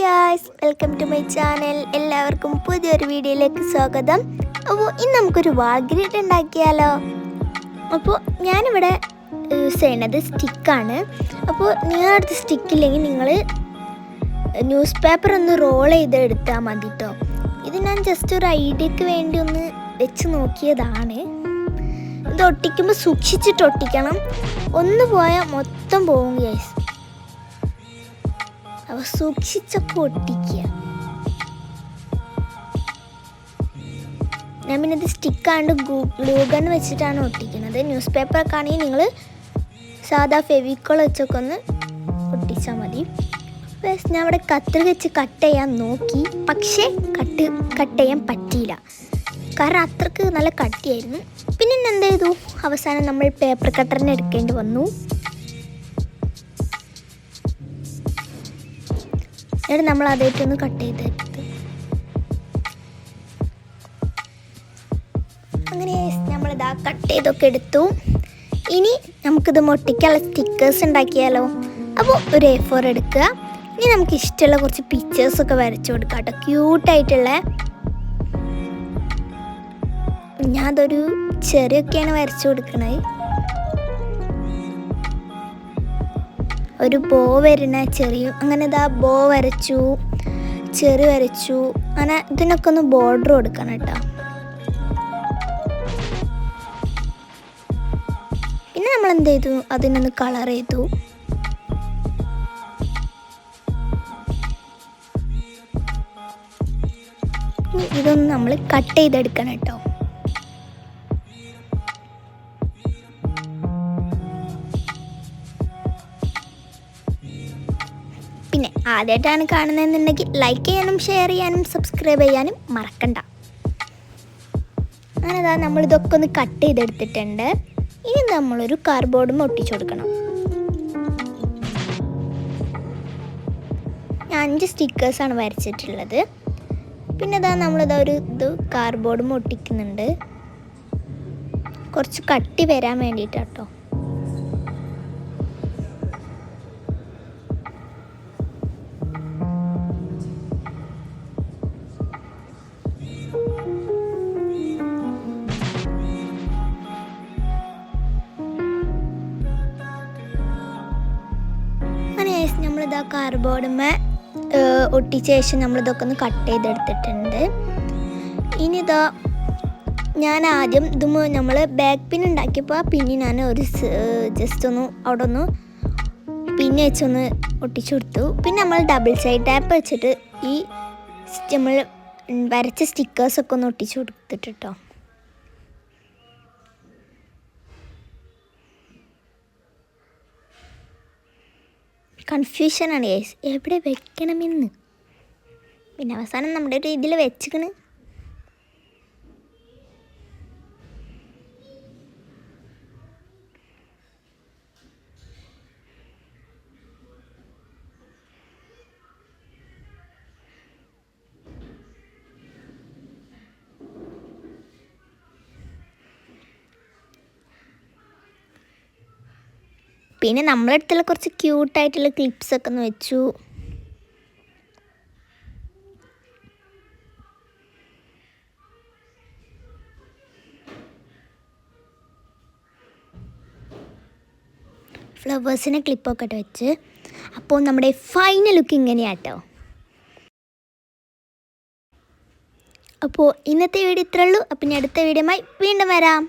Guys, welcome to my channel. എല്ലാവർക്കും പുതിയൊരു വീഡിയോയിലേക്ക് സ്വാഗതം. അപ്പോൾ ഇന്ന് നമുക്കൊരു വാൾഗ്രിഡ് ഉണ്ടാക്കിയാലോ. അപ്പോൾ ഞാനിവിടെ യൂസ് ചെയ്യുന്നത് സ്റ്റിക്കാണ്. അപ്പോൾ നിങ്ങളുടെ സ്റ്റിക്കില്ലെങ്കിൽ നിങ്ങൾ ന്യൂസ് പേപ്പർ ഒന്ന് റോൾ ചെയ്തെടുത്താൽ മതി കേട്ടോ. ഇത് ഞാൻ ജസ്റ്റ് ഒരു ഐഡിയക്ക് വേണ്ടി ഒന്ന് വെച്ച് നോക്കിയതാണ്. ഇത് ഒട്ടിക്കുമ്പോൾ സൂക്ഷിച്ചിട്ട് ഒട്ടിക്കണം, ഒന്ന് പോയാൽ മൊത്തം പോകും ഗൈസ്. അപ്പോൾ സൂക്ഷിച്ചൊക്കെ ഒട്ടിക്കുക. ഞാൻ പിന്നെ ഇത് സ്റ്റിക്കാണ്ട് ഗ്ലൂ ഗൺ വെച്ചിട്ടാണ് ഒട്ടിക്കുന്നത്. ന്യൂസ് പേപ്പറൊക്കെ ആണെങ്കിൽ നിങ്ങൾ സാധാ ഫെവിക്കോൾ വെച്ചൊക്കെ ഒന്ന് ഒട്ടിച്ചാൽ മതി. ഞാൻ അവിടെ കത്രിക വെച്ച് കട്ട് ചെയ്യാൻ നോക്കി, പക്ഷേ കട്ട് ചെയ്യാൻ പറ്റിയില്ല, കാരണം അത്രക്ക് നല്ല കട്ടിയായിരുന്നു. പിന്നെ എന്ത് ചെയ്തു, അവസാനം നമ്മൾ പേപ്പർ കട്ടറിനെ എടുക്കേണ്ടി വന്നു. എന്നിട്ട് നമ്മൾ അതായിട്ടൊന്ന് കട്ട് ചെയ്തെടുത്ത് അങ്ങനെ നമ്മളിതാ കട്ട് ചെയ്തൊക്കെ എടുത്തു. ഇനി നമുക്കിത് ഒട്ടിക്കാനുള്ള സ്റ്റിക്കേഴ്സ് ഉണ്ടാക്കിയാലോ. അപ്പോൾ ഒരു A4 എടുക്കുക. ഇനി നമുക്ക് ഇഷ്ടമുള്ള കുറച്ച് പിക്ചേഴ്സൊക്കെ വരച്ചു കൊടുക്കാം കേട്ടോ, ക്യൂട്ടായിട്ടുള്ള. ഞാൻ അതൊരു ചെറിയൊക്കെയാണ് വരച്ചു കൊടുക്കണത്. ഒരു ബോ വരുന്ന ചെറിയ, അങ്ങനെ ഇതാ ബോ വരച്ചു, ചെറി വരച്ചു. അങ്ങനെ ഇതിനൊക്കെ ഒന്ന് ബോർഡർ കൊടുക്കണം കേട്ടോ. പിന്നെ നമ്മൾ എന്ത് ചെയ്തു, അതിനൊന്ന് കളർ ചെയ്തു. ഇതൊന്ന് നമ്മൾ കട്ട് ചെയ്തെടുക്കണം കേട്ടോ. പിന്നെ ആദ്യമായിട്ടാണ് കാണുന്നതെന്നുണ്ടെങ്കിൽ ലൈക്ക് ചെയ്യാനും ഷെയർ ചെയ്യാനും സബ്സ്ക്രൈബ് ചെയ്യാനും മറക്കണ്ട. അങ്ങനെ നമ്മളിതൊക്കെ ഒന്ന് കട്ട് ചെയ്തെടുത്തിട്ടുണ്ട്. ഇനി നമ്മളൊരു കാർഡ്ബോർഡും ഒട്ടിച്ചു കൊടുക്കണം. ഞാൻ 5 സ്റ്റിക്കേഴ്സാണ് വരച്ചിട്ടുള്ളത്. പിന്നെ നമ്മളിതാ ഒരു കാർഡ്ബോർഡും ഒട്ടിക്കുന്നുണ്ട്, കുറച്ച് കട്ടി വരാൻ വേണ്ടിയിട്ടാട്ടോ. നമ്മളിതാ കാർഡ്ബോർഡുമേ ഒട്ടിച്ച ശേഷം നമ്മളിതൊക്കെ ഒന്ന് കട്ട് ചെയ്തെടുത്തിട്ടുണ്ട്. ഇനി ഞാൻ ആദ്യം നമ്മൾ ബാക്ക് പിൻ ഉണ്ടാക്കിയപ്പോൾ ആ പിന്നി ഞാൻ ഒരു ജസ്റ്റ് ഒന്ന് അവിടെ ഒന്ന് പിന്ന് വെച്ചൊന്ന് ഒട്ടിച്ചു കൊടുത്തു. പിന്നെ നമ്മൾ ഡബിൾ സൈഡ് ടാപ്പ് വെച്ചിട്ട് ഈ നമ്മൾ വരച്ച സ്റ്റിക്കേഴ്സൊക്കെ ഒന്ന് ഒട്ടിച്ചു കൊടുത്തിട്ട് കേട്ടോ. കൺഫ്യൂഷനാണ് ഗൈസ്, എവിടെ വെക്കണമെന്ന്. പിന്നെ അവസാനം നമ്മുടെ ഒരു ഇതിൽ വെച്ചിക്കണ്. പിന്നെ നമ്മളെ അടുത്തുള്ള കുറച്ച് ക്യൂട്ടായിട്ടുള്ള ക്ലിപ്സൊക്കെ ഒന്ന് വെച്ചു. ഫ്ലവേഴ്സിനെ ക്ലിപ്പൊക്കെ ഇട്ട് വെച്ച്. അപ്പോൾ നമ്മുടെ ഫൈനൽ ലുക്ക് ഇങ്ങനെയാട്ടോ. അപ്പോൾ ഇന്നത്തെ വീഡിയോ ഇത്രേ ഉള്ളൂ. അപ്പം ഇനി അടുത്ത വീഡിയോയുമായി വീണ്ടും വരാം.